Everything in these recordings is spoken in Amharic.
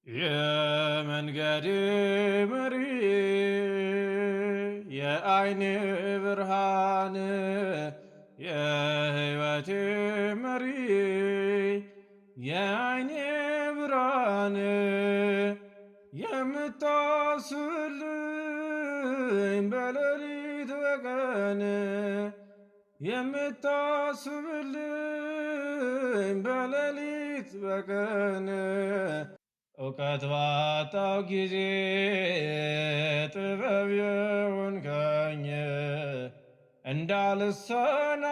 የመንገዴ መሪ የዓይኔ ብርሃን የሕይወቴ መሪ የዓይኔ ብርሃን የምታስብልኝ በሌሊት በቀን የምታስብልኝ በሌሊት በቀን እውቀት ባጣው ጊዜ ጥበብ የሆንከኝ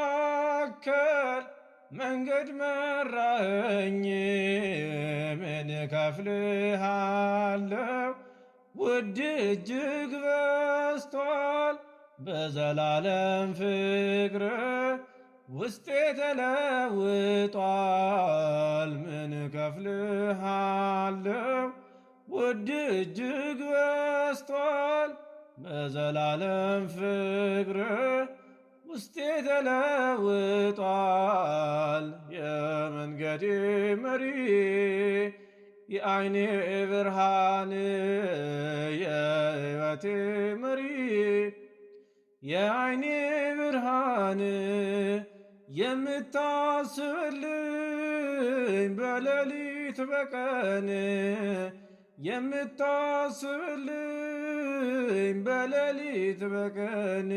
እንዳልሰናከል መንገድ መራኸኝ። ምን እከፍልሃለሁ ውድ እጅግ በዝቷል በዘላለም ፍቅር ውስጤ ተለውጧል። ምን እከፍልሃለሁ ውድ እጅግ በዝቷል በዘላለም ፍቅር ውስጤ ተለውጧል። የመንገዴ መሪ የዓይኔ ብርሃን የሕይወቴ መሪ የዓይኔ ብርሃን የምታስብልኝ በሌሊት በቀን የምታስብልኝ በሌሊት በቀን